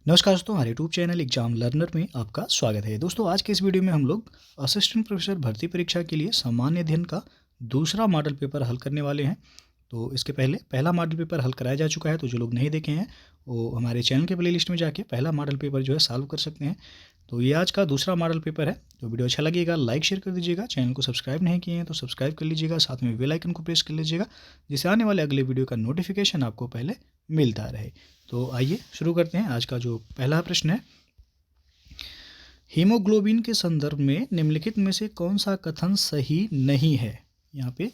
नमस्कार दोस्तों, हमारे यूट्यूब चैनल एग्जाम लर्नर में आपका स्वागत है। दोस्तों, आज के इस वीडियो में हम लोग असिस्टेंट प्रोफेसर भर्ती परीक्षा के लिए सामान्य अध्ययन का दूसरा मॉडल पेपर हल करने वाले हैं। तो इसके पहले पहला मॉडल पेपर हल कराया जा चुका है, तो जो लोग नहीं देखे हैं वो हमारे चैनल के प्लेलिस्ट में जाके पहला मॉडल पेपर जो है सॉल्व कर सकते हैं। तो ये आज का दूसरा मॉडल पेपर है। तो वीडियो अच्छा लगेगा लाइक शेयर कर दीजिएगा। चैनल को सब्सक्राइब नहीं किए हैं तो सब्सक्राइब कर लीजिएगा, साथ में बेल आइकन को प्रेस कर लीजिएगा, जिससे आने वाले अगले वीडियो का नोटिफिकेशन आपको पहले मिलता रहे। तो आइए शुरू करते हैं। आज का जो पहला प्रश्न है, हीमोग्लोबिन के संदर्भ में निम्नलिखित में से कौन सा कथन सही नहीं है। यहाँ पे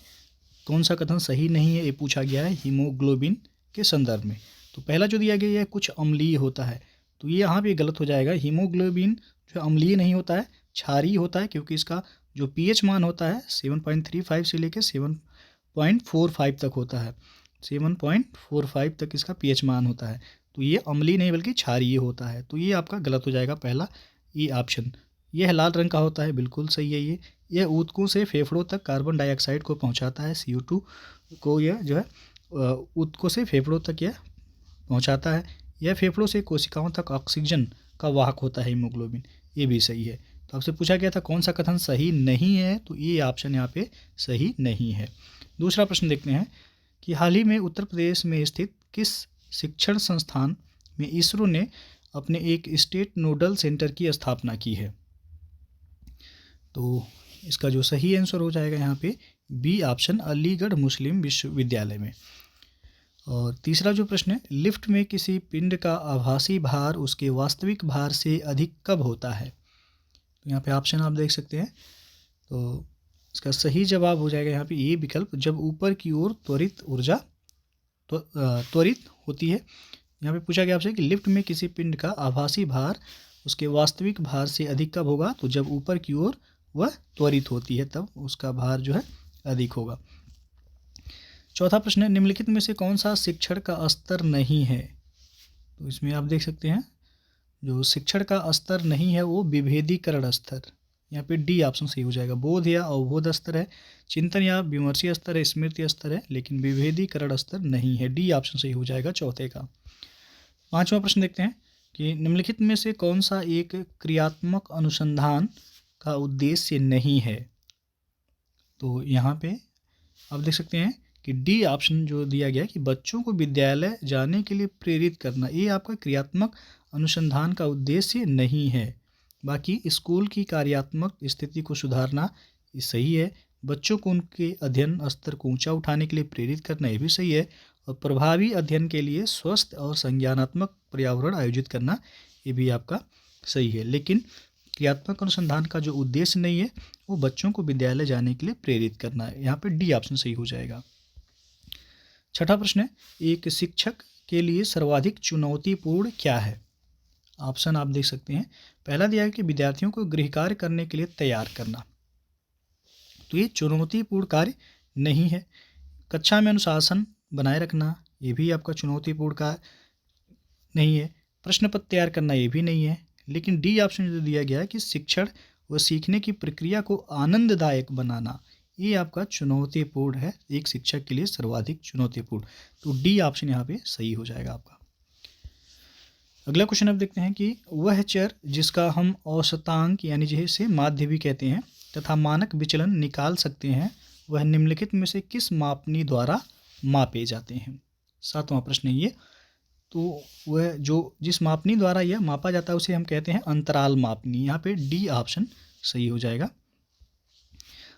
कौन सा कथन सही नहीं है ये पूछा गया है हीमोग्लोबिन के संदर्भ में। तो पहला जो दिया गया है कुछ अम्लीय होता है, तो ये यहाँ पे गलत हो जाएगा। हीमोग्लोबिन जो अम्लीय नहीं होता है, क्षारीय होता है, क्योंकि इसका जो पीएच मान होता है 7.35 से लेकर 7.45 तक होता है। 7.45 तक इसका पीएच मान होता है। तो ये अम्लीय नहीं बल्कि क्षारीय होता है। तो ये आपका गलत हो जाएगा पहला ई ऑप्शन। यह लाल रंग का होता है, बिल्कुल सही है। यह ऊतकों से फेफड़ों तक कार्बन डाइऑक्साइड को पहुंचाता है। CO2 को यह जो है ऊतकों से फेफड़ों तक यह पहुंचाता है। यह फेफड़ों से कोशिकाओं तक ऑक्सीजन का वाहक होता है हीमोग्लोबिन। ये भी सही है। तो आपसे पूछा गया था कौन सा कथन सही नहीं है, तो ये ऑप्शन यहाँ पे सही नहीं है। दूसरा प्रश्न देखते हैं कि हाल ही में उत्तर प्रदेश में स्थित किस शिक्षण संस्थान में इसरो ने अपने एक स्टेट नोडल सेंटर की स्थापना की है। तो इसका जो सही आंसर हो जाएगा यहाँ पे बी ऑप्शन, अलीगढ़ मुस्लिम विश्वविद्यालय में। और तीसरा जो प्रश्न है, लिफ्ट में किसी पिंड का आभासी भार उसके वास्तविक भार से अधिक कब होता है। तो यहाँ पे ऑप्शन आप देख सकते हैं। तो इसका सही जवाब हो जाएगा यहाँ पे ये विकल्प, जब ऊपर की ओर त्वरित ऊर्जा त्वरित होती है। यहाँ पे पूछा गया आपसे कि लिफ्ट में किसी पिंड का आभासी भार उसके वास्तविक भार से अधिक कब होगा। तो जब ऊपर की ओर वह त्वरित होती है तब उसका भार जो है अधिक होगा। चौथा प्रश्न है, निम्नलिखित में से कौन सा शिक्षण का स्तर नहीं है। तो इसमें आप देख सकते हैं जो शिक्षण का स्तर नहीं है वो विभेदीकरण स्तर। यहाँ पे डी ऑप्शन सही हो जाएगा। बोध या अवबोध स्तर है, चिंतन या विमर्शीय स्तर है, स्मृति स्तर है, लेकिन विभेदीकरण स्तर नहीं है। डी ऑप्शन सही हो जाएगा चौथे का। पांचवा प्रश्न देखते हैं कि निम्नलिखित में से कौन सा एक क्रियात्मक अनुसंधान का उद्देश्य नहीं है। तो यहाँ पे आप देख सकते हैं कि डी ऑप्शन जो दिया गया कि बच्चों को विद्यालय जाने के लिए प्रेरित करना, ये आपका क्रियात्मक अनुसंधान का उद्देश्य नहीं है। बाकी स्कूल की कार्यात्मक स्थिति को सुधारना ये सही है। बच्चों को उनके अध्ययन स्तर को ऊंचा उठाने के लिए प्रेरित करना ये भी सही है। और प्रभावी अध्ययन के लिए स्वस्थ और संज्ञानात्मक पर्यावरण आयोजित करना ये भी आपका सही है। लेकिन क्रियात्मक अनुसंधान का जो उद्देश्य नहीं है वो बच्चों को विद्यालय जाने के लिए प्रेरित करना है। यहाँ पे डी ऑप्शन सही हो जाएगा। छठा प्रश्न है, एक शिक्षक के लिए सर्वाधिक चुनौतीपूर्ण क्या है। ऑप्शन आप देख सकते हैं। पहला दिया है कि विद्यार्थियों को गृह कार्य करने के लिए तैयार करना, तो ये चुनौतीपूर्ण कार्य नहीं है। कक्षा में अनुशासन बनाए रखना, ये भी आपका चुनौतीपूर्ण कार्य नहीं है। प्रश्न पत्र तैयार करना, ये भी नहीं है। लेकिन डी ऑप्शन जो दिया गया है कि शिक्षण व सीखने की प्रक्रिया को आनंददायक बनाना, ये आपका चुनौतीपूर्ण है। एक शिक्षक के लिए सर्वाधिक चुनौतीपूर्ण, तो डी ऑप्शन यहाँ पे सही हो जाएगा आपका। अगला क्वेश्चन अब देखते हैं कि वह चर जिसका हम औसतांक यानी जिसे माध्य भी कहते हैं तथा मानक विचलन निकाल सकते हैं, वह निम्नलिखित में से किस मापनी द्वारा मापे जाते हैं। सातवां प्रश्न है ये। तो वह जो जिस मापनी द्वारा यह मापा जाता है उसे हम कहते हैं अंतराल मापनी। यहाँ पे डी ऑप्शन सही हो जाएगा।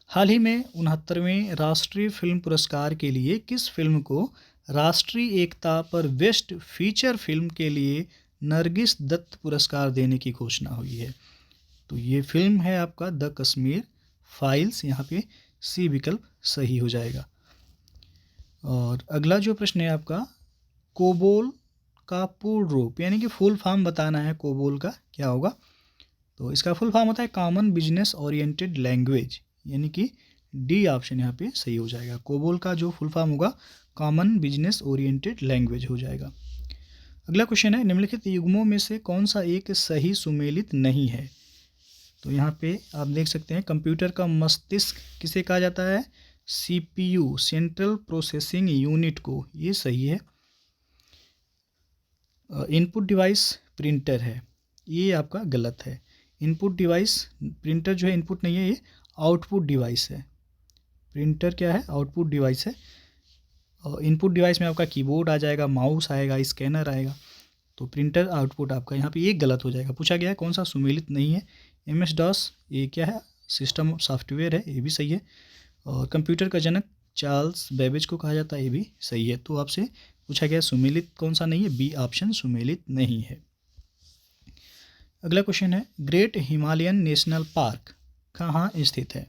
हाल ही में 69वें राष्ट्रीय फिल्म पुरस्कार के लिए किस फिल्म को राष्ट्रीय एकता पर बेस्ट फीचर फिल्म के लिए नरगिस दत्त पुरस्कार देने की घोषणा हुई है। तो ये फिल्म है आपका द कश्मीर फाइल्स। यहाँ पे सी विकल्प सही हो जाएगा। और अगला जो प्रश्न है आपका, कोबोल का पूर्ण रूप यानी कि फुल फॉर्म बताना है। कोबोल का क्या होगा। तो इसका फुल फॉर्म होता है कॉमन बिजनेस ओरिएंटेड लैंग्वेज, यानी कि डी ऑप्शन यहाँ पे सही हो जाएगा। कोबोल का जो फुल फॉर्म होगा कॉमन बिजनेस ओरिएंटेड लैंग्वेज हो जाएगा। अगला क्वेश्चन है, निम्नलिखित युग्मों में से कौन सा एक सही सुमेलित नहीं है। तो यहाँ पे आप देख सकते हैं कंप्यूटर का मस्तिष्क किसे कहा जाता है, CPU सेंट्रल प्रोसेसिंग यूनिट को, ये सही है। इनपुट डिवाइस प्रिंटर है, ये आपका गलत है। इनपुट डिवाइस, प्रिंटर जो है इनपुट नहीं है, ये आउटपुट डिवाइस है। प्रिंटर क्या है? आउटपुट डिवाइस है। और इनपुट डिवाइस में आपका कीबोर्ड आ जाएगा, माउस आएगा, स्कैनर आएगा। तो प्रिंटर आउटपुट आपका यहाँ पे ये गलत हो जाएगा। पूछा गया है कौन सा सुमेलित नहीं है? MS DOS ये क्या है? सिस्टम सॉफ्टवेयर है, ये भी सही है। और कंप्यूटर का जनक चार्ल्स बेबेज को कहा जाता है, ये भी सही है। तो आपसे पूछा गया सुमेलित कौन सा नहीं है? बी ऑप्शन सुमेलित नहीं है। अगला क्वेश्चन है, ग्रेट हिमालयन नेशनल पार्क कहाँ स्थित है?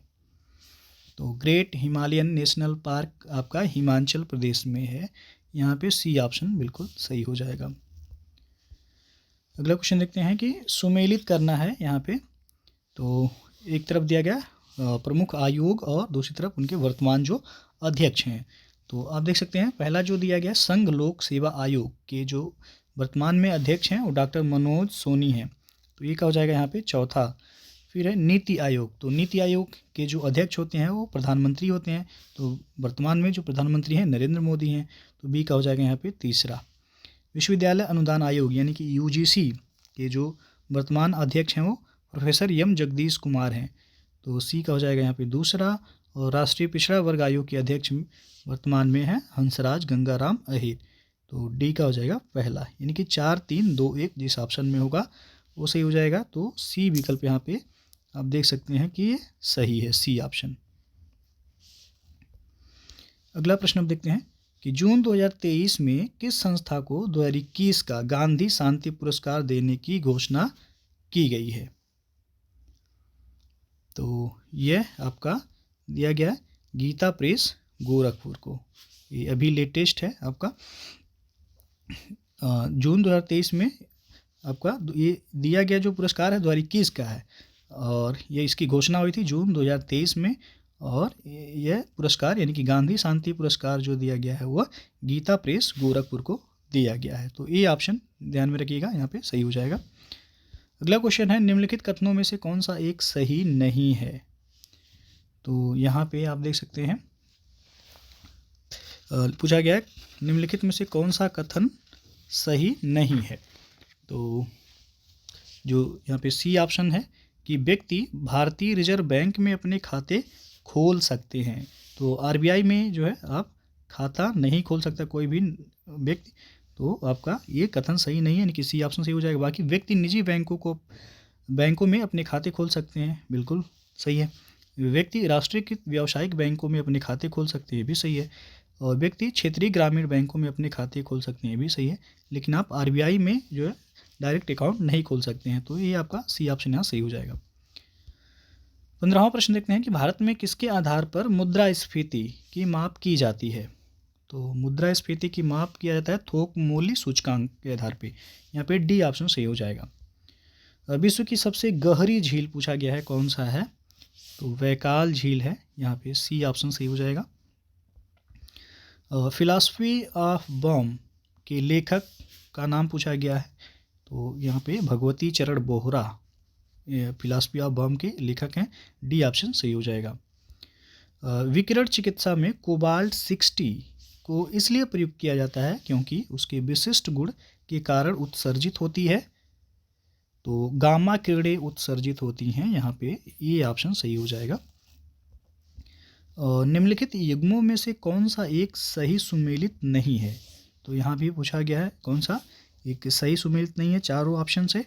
तो ग्रेट हिमालयन नेशनल पार्क आपका हिमाचल प्रदेश में है। यहाँ पे सी ऑप्शन बिल्कुल सही हो जाएगा। अगला क्वेश्चन देखते हैं कि सुमेलित करना है यहाँ पे। तो एक तरफ दिया गया प्रमुख आयोग और दूसरी तरफ उनके वर्तमान जो अध्यक्ष हैं। तो आप देख सकते हैं पहला जो दिया गया संघ लोक सेवा आयोग के जो वर्तमान में अध्यक्ष हैं वो डॉक्टर मनोज सोनी हैं। तो ये क्या हो जाएगा यहाँ पे? चौथा। फिर है नीति आयोग। तो नीति आयोग के जो अध्यक्ष होते हैं वो प्रधानमंत्री होते हैं। तो वर्तमान में जो प्रधानमंत्री हैं नरेंद्र मोदी हैं। तो बी का हो जाएगा यहाँ पे तीसरा। विश्वविद्यालय अनुदान आयोग यानी कि UGC के जो वर्तमान अध्यक्ष हैं वो प्रोफेसर M जगदीश कुमार हैं। तो सी का हो जाएगा यहाँ पे दूसरा। और राष्ट्रीय पिछड़ा वर्ग आयोग के अध्यक्ष वर्तमान में हैं हंसराज गंगाराम अहिर। तो डी का हो जाएगा पहला। यानी कि 4 3 2 1 जिस ऑप्शन में होगा वो सही हो जाएगा। तो सी विकल्प यहाँ पे आप देख सकते हैं कि ये सही है, सी ऑप्शन। अगला प्रश्न हम देखते हैं कि जून 2023 में किस संस्था को 2021 का गांधी शांति पुरस्कार देने की घोषणा की गई है? तो यह आपका दिया गया है गीता प्रेस गोरखपुर को। ये अभी लेटेस्ट है आपका। जून 2023 में आपका ये दिया गया जो पुरस्कार है 2021 का है और ये इसकी घोषणा हुई थी जून 2023 में। और यह पुरस्कार यानी कि गांधी शांति पुरस्कार जो दिया गया है वह गीता प्रेस गोरखपुर को दिया गया है। तो ये ऑप्शन ध्यान में रखिएगा, यहाँ पे सही हो जाएगा। अगला क्वेश्चन है, निम्नलिखित कथनों में से कौन सा एक सही नहीं है? तो यहाँ पे आप देख सकते हैं पूछा गया है निम्नलिखित में से कौन सा कथन सही नहीं है। तो जो यहाँ पे सी ऑप्शन है कि व्यक्ति भारतीय रिजर्व बैंक में अपने खाते खोल सकते हैं। तो RBI में जो है आप खाता नहीं खोल सकता कोई भी व्यक्ति। तो आपका ये कथन सही नहीं है, यानी कि सी ऑप्शन सही हो जाएगा। बाकी व्यक्ति निजी बैंकों में अपने खाते खोल सकते हैं, बिल्कुल सही है। व्यक्ति राष्ट्रीयकृत व्यावसायिक बैंकों में अपने खाते खोल सकते हैं, भी सही है। और व्यक्ति क्षेत्रीय ग्रामीण बैंकों में अपने खाते खोल सकते हैं, भी सही है। लेकिन आप RBI में जो है डायरेक्ट अकाउंट नहीं खोल सकते हैं। तो ये आपका सी ऑप्शन यहाँ सही हो जाएगा। 15वां प्रश्न देखते हैं कि भारत में किसके आधार पर मुद्रास्फीति की माप की जाती है? तो मुद्रास्फीति की माप किया जाता है थोक मूल्य सूचकांक के आधार पे। यहाँ पे डी ऑप्शन सही हो जाएगा। विश्व की सबसे गहरी झील पूछा गया है कौन सा है? तो वैकाल झील है, यहाँ पे सी ऑप्शन सही हो जाएगा। फिलॉसफी ऑफ बॉम्ब के लेखक का नाम पूछा गया है। तो यहाँ पे भगवती चरण बोहरा फिलॉसफी ऑफ बॉम्ब के लेखक हैं, डी ऑप्शन सही हो जाएगा। विकिरण चिकित्सा में कोबाल्ट 60 को इसलिए प्रयुक्त किया जाता है क्योंकि उसके विशिष्ट गुण के कारण उत्सर्जित होती है। तो गामा किरणें उत्सर्जित होती हैं, यहाँ पे ये ऑप्शन सही हो जाएगा। निम्नलिखित युग्मों में से कौन सा एक सही सुमेलित नहीं है? तो यहाँ भी पूछा गया है कौन सा एक सही सुमेलित नहीं है चारों ऑप्शन से।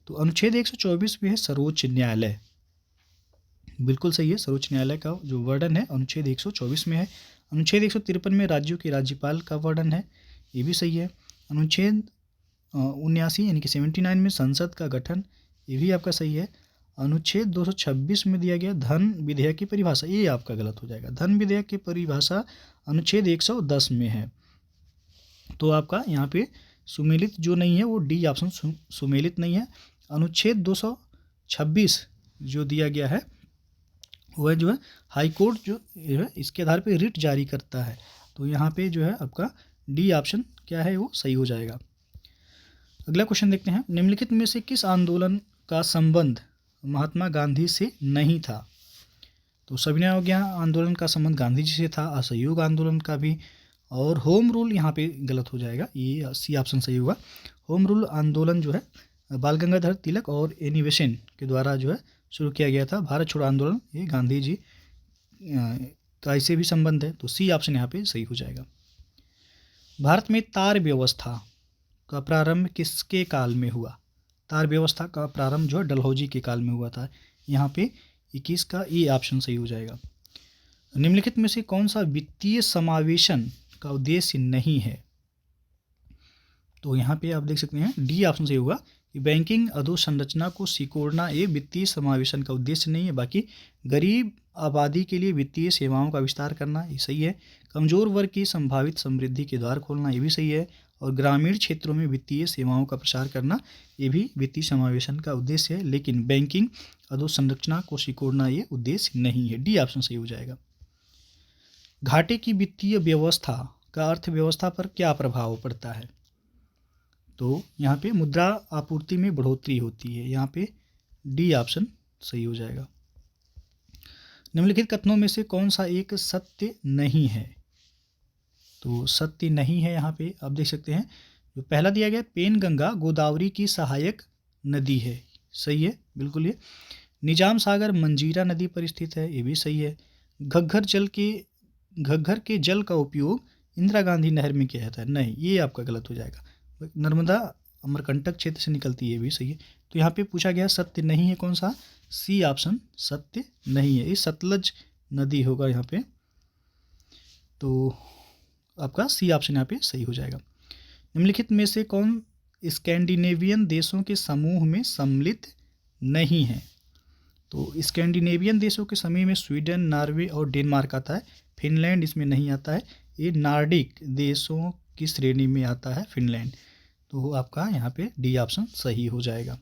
तो अनुच्छेद 124 भी है सर्वोच्च न्यायालय, बिल्कुल सही है। सर्वोच्च न्यायालय का जो वर्णन है अनुच्छेद 124 में है। अनुच्छेद 153 में राज्यों के राज्यपाल का वर्णन है, ये भी सही है। अनुच्छेद 79 यानी कि 79 में संसद का गठन, ये भी आपका सही है। अनुच्छेद 226 में दिया गया धन विधेयक की परिभाषा, ये आपका गलत हो जाएगा। धन विधेयक की परिभाषा अनुच्छेद 110 में है। तो आपका यहाँ पे सुमेलित जो नहीं है वो डी ऑप्शन सुमेलित नहीं है। अनुच्छेद 226 जो दिया गया है वह जो है हाई कोर्ट जो है इसके आधार पे रिट जारी करता है। तो यहाँ पे जो है आपका डी ऑप्शन क्या है वो सही हो जाएगा। अगला क्वेश्चन देखते हैं, निम्नलिखित में से किस आंदोलन का संबंध महात्मा गांधी से नहीं था? तो सविनय अवज्ञा आंदोलन का संबंध गांधी जी से था, असहयोग आंदोलन का भी। और होम रूल यहाँ पे गलत हो जाएगा, ये सी ऑप्शन सही होगा। होम रूल आंदोलन जो है बाल गंगाधर तिलक और एनी बेसेंट के द्वारा जो है शुरू किया गया था। भारत छोड़ो आंदोलन ये गांधी जी का इससे भी संबंध है, तो सी ऑप्शन यहाँ पे सही हो जाएगा। भारत में तार व्यवस्था का प्रारंभ किसके काल में हुआ? तार व्यवस्था का प्रारंभ जो है डलहौजी के काल में हुआ था। यहाँ पे 21 का ई ऑप्शन सही हो जाएगा। निम्नलिखित में से कौन सा वित्तीय समावेशन का उद्देश्य नहीं है? तो यहाँ पे आप देख सकते हैं डी ऑप्शन सही होगा कि बैंकिंग अधोसंरचना को सिकोड़ना ये वित्तीय समावेशन का उद्देश्य नहीं है। बाकी गरीब आबादी के लिए वित्तीय सेवाओं का विस्तार करना ये सही है। कमजोर वर्ग की संभावित समृद्धि के द्वार खोलना ये भी सही है। और ग्रामीण क्षेत्रों में वित्तीय सेवाओं का प्रसार करना ये भी वित्तीय समावेशन का उद्देश्य है। लेकिन बैंकिंग अधोसंरचना को सिकोड़ना ये उद्देश्य नहीं है। डी ऑप्शन सही हो जाएगा। घाटे की वित्तीय व्यवस्था का अर्थव्यवस्था पर क्या प्रभाव पड़ता है? तो यहाँ पे मुद्रा आपूर्ति में बढ़ोतरी होती है। यहाँ पे डी ऑप्शन सही हो जाएगा। निम्नलिखित कथनों में से कौन सा एक सत्य नहीं है? तो सत्य नहीं है यहाँ पे आप देख सकते हैं जो पहला दिया गया पेनगंगा गोदावरी की सहायक नदी है, सही है बिल्कुल। ये निजाम सागर मंजीरा नदी पर स्थित है, ये भी सही है। घग्घर के जल का उपयोग इंदिरा गांधी नहर में किया जाता है, नहीं ये आपका गलत हो जाएगा। नर्मदा अमरकंटक क्षेत्र से निकलती है, ये भी सही है। तो यहाँ पे पूछा गया सत्य नहीं है कौन सा? सी ऑप्शन सत्य नहीं है, ये सतलज नदी होगा यहाँ पे। तो आपका सी ऑप्शन यहाँ पे सही हो जाएगा। निम्नलिखित में से कौन स्कैंडिनेवियन देशों के समूह में सम्मिलित नहीं है? तो स्कैंडिनेवियन देशों के समूह में स्वीडन, नॉर्वे और डेनमार्क आता है। फिनलैंड इसमें नहीं आता है। ये नार्डिक देशों की श्रेणी में आता है फिनलैंड। तो आपका यहाँ पे डी ऑप्शन सही हो जाएगा।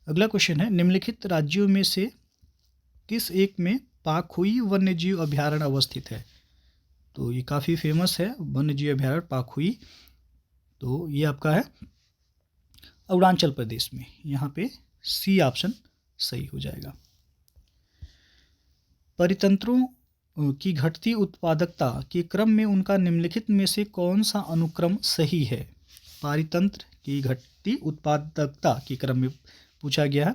अगला क्वेश्चन है निम्नलिखित राज्यों में से किस एक में पाखुई वन्यजीव अभयारण्य अवस्थित है? तो ये काफ़ी फेमस है वन्यजीव अभयारण्य पाखुई। तो ये आपका है अरुणाचल प्रदेश में। यहाँ पे सी ऑप्शन सही हो जाएगा। परितंत्रों की घटती उत्पादकता के क्रम में उनका निम्नलिखित में से कौन सा अनुक्रम सही है? पारितंत्र की घटती उत्पादकता के क्रम में पूछा गया है,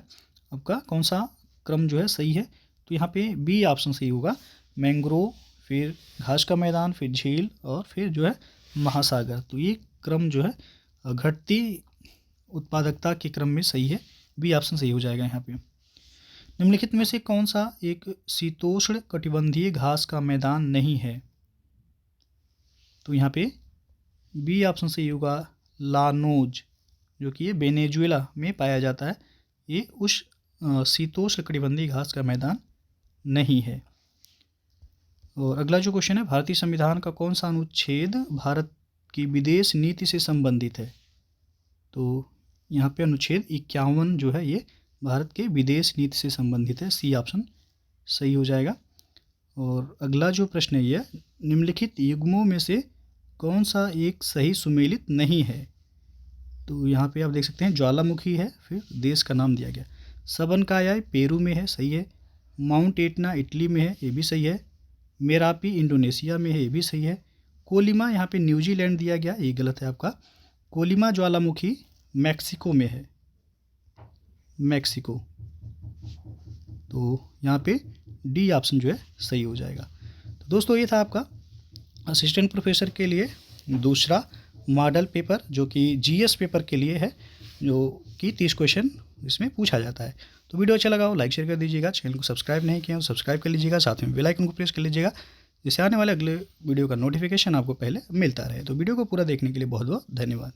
आपका कौन सा क्रम जो है सही है? तो यहाँ पे बी ऑप्शन सही होगा। मैंग्रोव, फिर घास का मैदान, फिर झील और फिर जो है महासागर। तो ये क्रम जो है घटती उत्पादकता के क्रम में सही है, बी ऑप्शन सही हो जाएगा यहाँ पे। निम्नलिखित में से कौन सा एक शीतोष्ण कटिबंधीय घास का मैदान नहीं है? तो यहाँ पे बी ऑप्शन सही होगा लानोज, जो कि ये वेनेजुएला में पाया जाता है। ये उस शीतोष्ण कटिबंधीय घास का मैदान नहीं है। और अगला जो क्वेश्चन है भारतीय संविधान का कौन सा अनुच्छेद भारत की विदेश नीति से संबंधित है? तो यहाँ पे अनुच्छेद 51 जो है ये भारत के विदेश नीति से संबंधित है, सी ऑप्शन सही हो जाएगा। और अगला जो प्रश्न है ये निम्नलिखित युग्मों में से कौन सा एक सही सुमेलित नहीं है? तो यहाँ पे आप देख सकते हैं ज्वालामुखी है, फिर देश का नाम दिया गया। सबनकाया पेरू में है, सही है। माउंट एटना इटली में है, ये भी सही है। मेरापी इंडोनेशिया में है, ये भी सही है। कोलिमा यहाँ पे न्यूजीलैंड दिया गया, ये गलत है आपका। कोलिमा ज्वालामुखी मैक्सिको में है, मैक्सिको। तो यहाँ पे डी ऑप्शन जो है सही हो जाएगा। तो दोस्तों ये था आपका असिस्टेंट प्रोफेसर के लिए दूसरा मॉडल पेपर, जो कि जीएस पेपर के लिए है, जो कि 30 क्वेश्चन इसमें पूछा जाता है। तो वीडियो अच्छा लगा हो लाइक शेयर कर दीजिएगा। चैनल को सब्सक्राइब नहीं किया तो सब्सक्राइब कर लीजिएगा, साथ में बेल आइकन को प्रेस कर लीजिएगा, जिससे आने वाले अगले वीडियो का नोटिफिकेशन आपको पहले मिलता रहे। तो वीडियो को पूरा देखने के लिए बहुत बहुत धन्यवाद।